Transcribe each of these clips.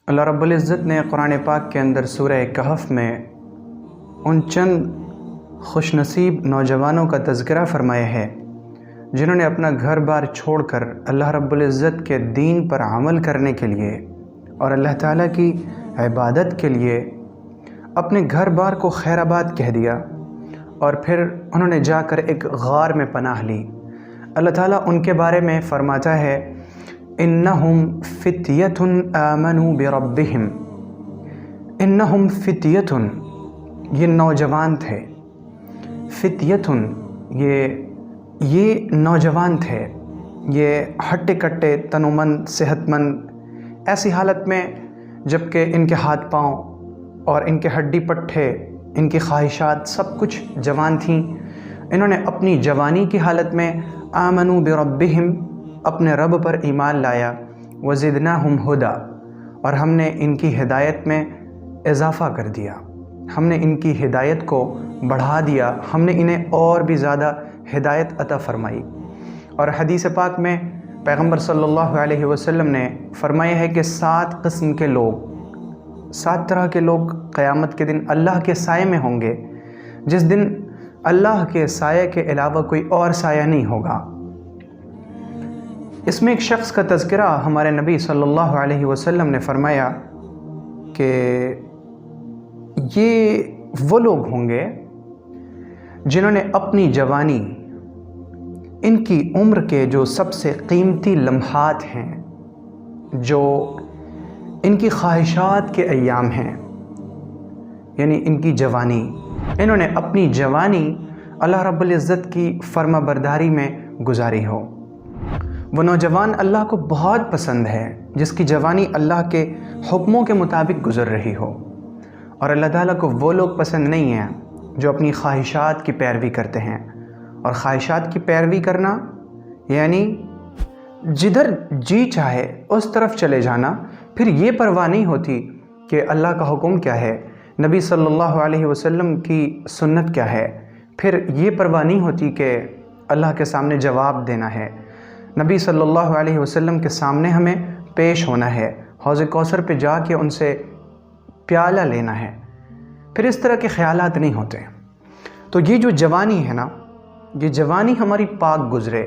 اللہ رب العزت نے قرآن پاک کے اندر سورہ کہف میں ان چند خوش نصیب نوجوانوں کا تذکرہ فرمایا ہے جنہوں نے اپنا گھر بار چھوڑ کر اللہ رب العزت کے دین پر عمل کرنے کے لیے اور اللہ تعالیٰ کی عبادت کے لیے اپنے گھر بار کو خیر آباد کہہ دیا اور پھر انہوں نے جا کر ایک غار میں پناہ لی۔ اللہ تعالیٰ ان کے بارے میں فرماتا ہے انہم فتیۃ آمنوا بربہم، انہم فتیۃ، یہ نوجوان تھے، فتیۃ یہ نوجوان تھے، یہ ہٹے کٹے تنومند صحت مند، ایسی حالت میں جب کہ ان کے ہاتھ پاؤں اور ان کے ہڈی پٹھے، ان کی خواہشات سب کچھ جوان تھیں۔ انہوں نے اپنی جوانی کی حالت میں آمنوا بربہم، اپنے رب پر ایمان لایا، وزدناہم ہدا، اور ہم نے ان کی ہدایت میں اضافہ کر دیا، ہم نے ان کی ہدایت کو بڑھا دیا، ہم نے انہیں اور بھی زیادہ ہدایت عطا فرمائی۔ اور حدیث پاک میں پیغمبر صلی اللہ علیہ وسلم نے فرمایا ہے کہ 7 قسم کے لوگ، 7 طرح کے لوگ قیامت کے دن اللہ کے سائے میں ہوں گے، جس دن اللہ کے سائے کے علاوہ کوئی اور سایہ نہیں ہوگا۔ اس میں ایک شخص کا تذکرہ ہمارے نبی صلی اللہ علیہ وسلم نے فرمایا کہ یہ وہ لوگ ہوں گے جنہوں نے اپنی جوانی، ان کی عمر کے جو سب سے قیمتی لمحات ہیں، جو ان کی خواہشات کے ایام ہیں، یعنی ان کی جوانی، انہوں نے اپنی جوانی اللہ رب العزت کی فرما برداری میں گزاری ہو۔ وہ نوجوان اللہ کو بہت پسند ہے جس کی جوانی اللہ کے حکموں کے مطابق گزر رہی ہو، اور اللہ تعالیٰ کو وہ لوگ پسند نہیں ہیں جو اپنی خواہشات کی پیروی کرتے ہیں۔ اور خواہشات کی پیروی کرنا یعنی جدھر جی چاہے اس طرف چلے جانا، پھر یہ پرواہ نہیں ہوتی کہ اللہ کا حکم کیا ہے، نبی صلی اللہ علیہ وسلم کی سنت کیا ہے، پھر یہ پرواہ نہیں ہوتی کہ اللہ کے سامنے جواب دینا ہے، نبی صلی اللہ علیہ وسلم کے سامنے ہمیں پیش ہونا ہے، حوض کوثر پہ جا کے ان سے پیالہ لینا ہے، پھر اس طرح کے خیالات نہیں ہوتے۔ تو یہ جو جوانی ہے نا، یہ جوانی ہماری پاک گزرے۔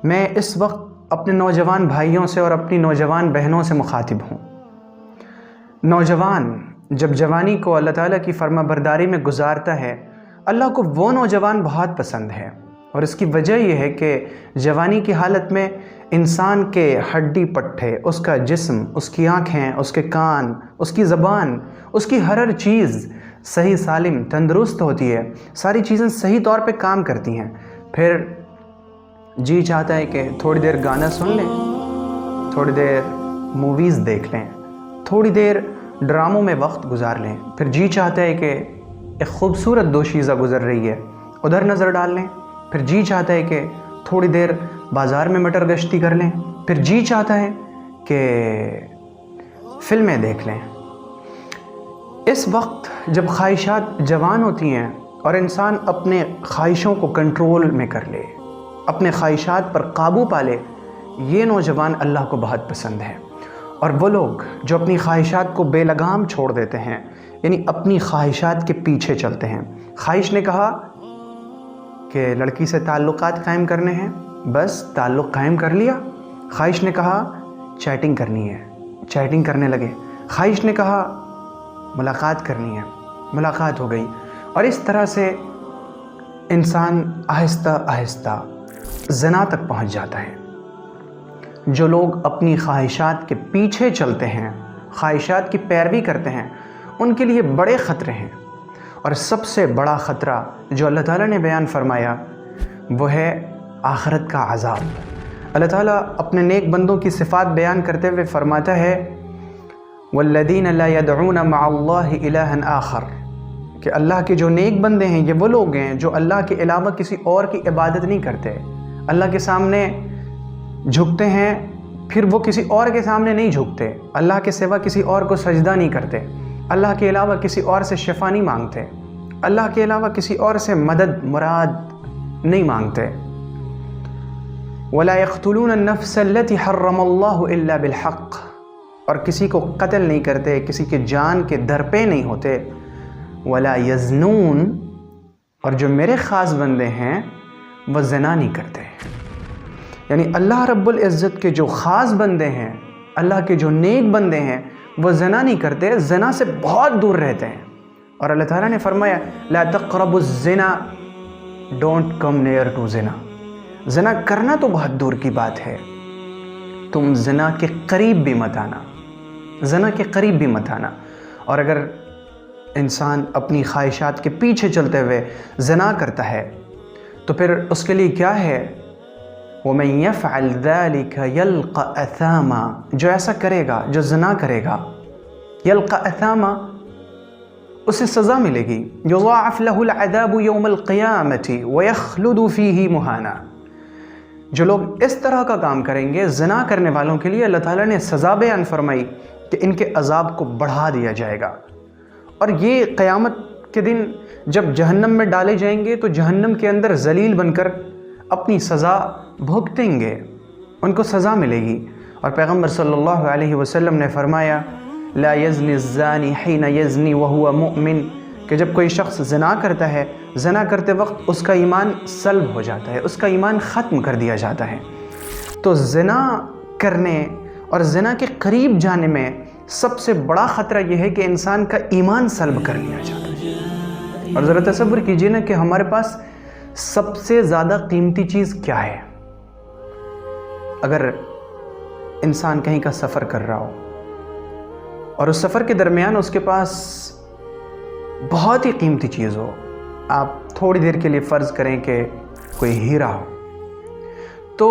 میں اس وقت اپنے نوجوان بھائیوں سے اور اپنی نوجوان بہنوں سے مخاطب ہوں۔ نوجوان جب جوانی کو اللہ تعالیٰ کی فرما برداری میں گزارتا ہے، اللہ کو وہ نوجوان بہت پسند ہے، اور اس کی وجہ یہ ہے کہ جوانی کی حالت میں انسان کے ہڈی پٹھے، اس کا جسم، اس کی آنکھیں، اس کے کان، اس کی زبان، اس کی ہر چیز صحیح سالم تندرست ہوتی ہے، ساری چیزیں صحیح طور پہ کام کرتی ہیں۔ پھر جی چاہتا ہے کہ تھوڑی دیر گانا سن لیں، تھوڑی دیر موویز دیکھ لیں، تھوڑی دیر ڈراموں میں وقت گزار لیں، پھر جی چاہتا ہے کہ ایک خوبصورت دوشیزہ گزر رہی ہے ادھر نظر ڈال لیں، پھر جی چاہتا ہے کہ تھوڑی دیر بازار میں مٹر گشتی کر لیں، پھر جی چاہتا ہے کہ فلمیں دیکھ لیں۔ اس وقت جب خواہشات جوان ہوتی ہیں اور انسان اپنے خواہشوں کو کنٹرول میں کر لے، اپنے خواہشات پر قابو پا لے، یہ نوجوان اللہ کو بہت پسند ہے۔ اور وہ لوگ جو اپنی خواہشات کو بے لگام چھوڑ دیتے ہیں، یعنی اپنی خواہشات کے پیچھے چلتے ہیں۔ خواہش نے کہا کہ لڑکی سے تعلقات قائم کرنے ہیں، بس تعلق قائم کر لیا۔ خواہش نے کہا چیٹنگ کرنی ہے، چیٹنگ کرنے لگے۔ خواہش نے کہا ملاقات کرنی ہے، ملاقات ہو گئی، اور اس طرح سے انسان آہستہ آہستہ زنا تک پہنچ جاتا ہے۔ جو لوگ اپنی خواہشات کے پیچھے چلتے ہیں، خواہشات کی پیروی کرتے ہیں، ان کے لیے بڑے خطرے ہیں، اور سب سے بڑا خطرہ جو اللہ تعالیٰ نے بیان فرمایا وہ ہے آخرت کا عذاب۔ اللہ تعالیٰ اپنے نیک بندوں کی صفات بیان کرتے ہوئے فرماتا ہے والذین لا يدعون مع اللہ الہا آخر، کہ اللہ کے جو نیک بندے ہیں یہ وہ لوگ ہیں جو اللہ کے علاوہ کسی اور کی عبادت نہیں کرتے، اللہ کے سامنے جھکتے ہیں، پھر وہ کسی اور کے سامنے نہیں جھکتے، اللہ کے سوا کسی اور کو سجدہ نہیں کرتے، اللہ کے علاوہ کسی اور سے شفا نہیں مانگتے، اللہ کے علاوہ کسی اور سے مدد مراد نہیں مانگتے۔ وَلَا يَقْتُلُونَ النَّفْسَ الَّتِي حَرَّمَ اللَّهُ إِلَّا بِالْحَقِّ، اور کسی کو قتل نہیں کرتے، کسی کے جان کے درپے نہیں ہوتے، ولا یزنون، اور جو میرے خاص بندے ہیں وہ زنا نہیں کرتے۔ یعنی اللہ رب العزت کے جو خاص بندے ہیں، اللہ کے جو نیک بندے ہیں، وہ زنا نہیں کرتے، زنا سے بہت دور رہتے ہیں۔ اور اللہ تعالیٰ نے فرمایا لا تقربوا الزنا، ڈونٹ کم نیئر ٹو زنا۔ زنا کرنا تو بہت دور کی بات ہے، تم زنا کے قریب بھی مت آنا، زنا کے قریب بھی مت آنا۔ اور اگر انسان اپنی خواہشات کے پیچھے چلتے ہوئے زنا کرتا ہے تو پھر اس کے لیے کیا ہے؟ وَمَن يَفْعَلْ ذَلِكَ يَلْقَ أَثَامًا، جو ایسا کرے گا، جو زنا کرے گا، يَلْقَ أَثَامًا، اسے سزا ملے گی، يُضَاعَفْ لَهُ الْعَذَابُ يَوْمَ الْقِيَامَةِ وَيَخْلُدُ فِيهِ مُهَانًا۔ جو لوگ اس طرح کا کام کریں گے زنا کرنے والوں کے لیے، اللہ تعالیٰ نے سزا بیان فرمائی کہ ان کے عذاب کو بڑھا دیا جائے گا۔ اور یہ قیامت کے دن جب جہنم میں ڈالے جائیں گے تو جہنم کے اندر ذلیل بن کر اپنی سزا بھگتیں گے، ان کو سزا ملے گی۔ اور پیغمبر صلی اللہ علیہ وسلم نے فرمایا لا یزنی الزانی حین یزنی وہو مؤمن، کہ جب کوئی شخص زنا کرتا ہے، زنا کرتے وقت اس کا ایمان سلب ہو جاتا ہے، اس کا ایمان ختم کر دیا جاتا ہے۔ تو زنا کرنے اور زنا کے قریب جانے میں سب سے بڑا خطرہ یہ ہے کہ انسان کا ایمان سلب کر لیا جاتا ہے۔ اور ذرا تصور کیجئے نا کہ ہمارے پاس سب سے زیادہ قیمتی چیز کیا ہے؟ اگر انسان کہیں کا سفر کر رہا ہو اور اس سفر کے درمیان اس کے پاس بہت ہی قیمتی چیز ہو، آپ تھوڑی دیر کے لیے فرض کریں کہ کوئی ہیرا ہو، تو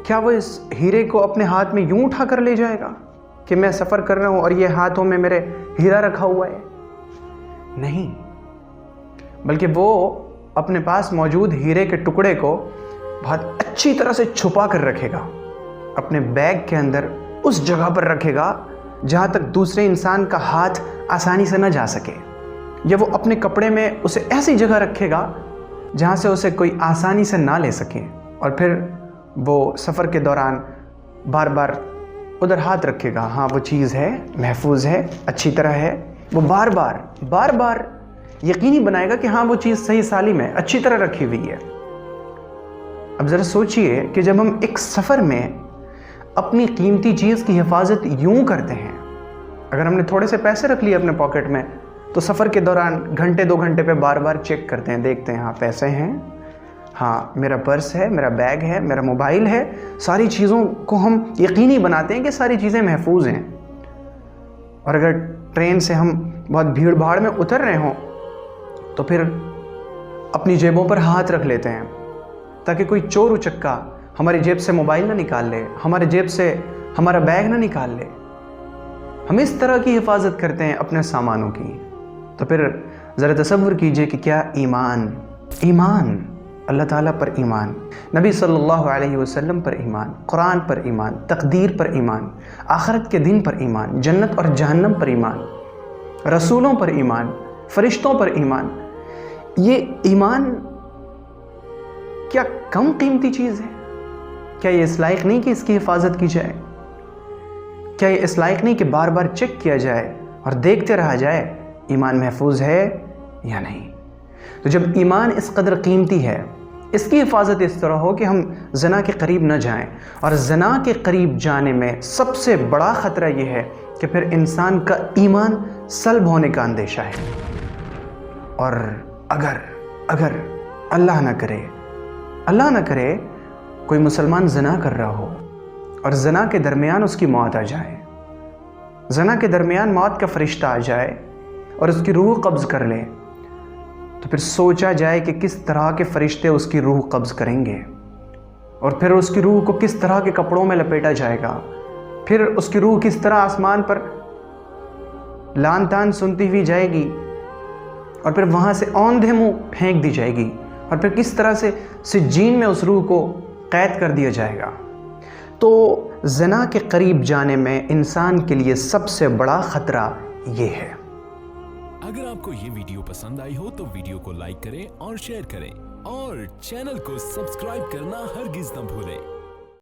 کیا وہ اس ہیرے کو اپنے ہاتھ میں یوں اٹھا کر لے جائے گا کہ میں سفر کر رہا ہوں اور یہ ہاتھوں میں میرے ہیرا رکھا ہوا ہے؟ نہیں، بلکہ وہ اپنے پاس موجود ہیرے کے ٹکڑے کو بہت اچھی طرح سے چھپا کر رکھے گا، اپنے بیگ کے اندر اس جگہ پر رکھے گا جہاں تک دوسرے انسان کا ہاتھ آسانی سے نہ جا سکے، یا وہ اپنے کپڑے میں اسے ایسی جگہ رکھے گا جہاں سے اسے کوئی آسانی سے نہ لے سکے۔ اور پھر وہ سفر کے دوران بار بار ادھر ہاتھ رکھے گا، ہاں وہ چیز ہے، محفوظ ہے، اچھی طرح ہے، وہ بار بار یقینی بنائے گا کہ ہاں وہ چیز صحیح سالم ہے، اچھی طرح رکھی ہوئی ہے۔ اب ذرا سوچئے کہ جب ہم ایک سفر میں اپنی قیمتی چیز کی حفاظت یوں کرتے ہیں، اگر ہم نے تھوڑے سے پیسے رکھ لیے اپنے پاکٹ میں تو سفر کے دوران گھنٹے 2 گھنٹے پہ بار بار چیک کرتے ہیں، دیکھتے ہیں ہاں پیسے ہیں، ہاں میرا پرس ہے، میرا بیگ ہے، میرا موبائل ہے، ساری چیزوں کو ہم یقینی بناتے ہیں کہ ساری چیزیں محفوظ ہیں۔ اور اگر ٹرین سے ہم بہت بھیڑ بھاڑ میں اتر رہے ہوں تو پھر اپنی جیبوں پر ہاتھ رکھ لیتے ہیں تاکہ کوئی چور اچکا ہماری جیب سے موبائل نہ نکال لے، ہمارے جیب سے ہمارا بیگ نہ نکال لے۔ ہم اس طرح کی حفاظت کرتے ہیں اپنے سامانوں کی۔ تو پھر ذرا تصور کیجئے کہ کیا ایمان، اللہ تعالیٰ پر ایمان، نبی صلی اللہ علیہ وسلم پر ایمان، قرآن پر ایمان، تقدیر پر ایمان، آخرت کے دن پر ایمان، جنت اور جہنم پر ایمان، رسولوں پر ایمان، فرشتوں پر ایمان، یہ ایمان کیا کم قیمتی چیز ہے؟ کیا یہ اس لائق نہیں کہ اس کی حفاظت کی جائے؟ کیا یہ اس لائق نہیں کہ بار بار چیک کیا جائے اور دیکھتے رہا جائے ایمان محفوظ ہے یا نہیں؟ تو جب ایمان اس قدر قیمتی ہے، اس کی حفاظت اس طرح ہو کہ ہم زنا کے قریب نہ جائیں، اور زنا کے قریب جانے میں سب سے بڑا خطرہ یہ ہے کہ پھر انسان کا ایمان سلب ہونے کا اندیشہ ہے۔ اور اگر اللہ نہ کرے کوئی مسلمان زنا کر رہا ہو اور زنا کے درمیان اس کی موت آ جائے، زنا کے درمیان موت کا فرشتہ آ جائے اور اس کی روح قبض کر لے، تو پھر سوچا جائے کہ کس طرح کے فرشتے اس کی روح قبض کریں گے، اور پھر اس کی روح کو کس طرح کے کپڑوں میں لپیٹا جائے گا، پھر اس کی روح کس طرح آسمان پر لان تان سنتی ہوئی جائے گی، اور پھر وہاں سے اوندھے منہ پھینک دی جائے گی، اور پھر کس طرح سے سجین میں اس روح کو قید کر دیا جائے گا۔ تو زنا کے قریب جانے میں انسان کے لیے سب سے بڑا خطرہ یہ ہے۔ اگر آپ کو یہ ویڈیو پسند آئی ہو تو ویڈیو کو لائک کریں اور شیئر کریں، اور چینل کو سبسکرائب کرنا ہرگز نہ بھولیں۔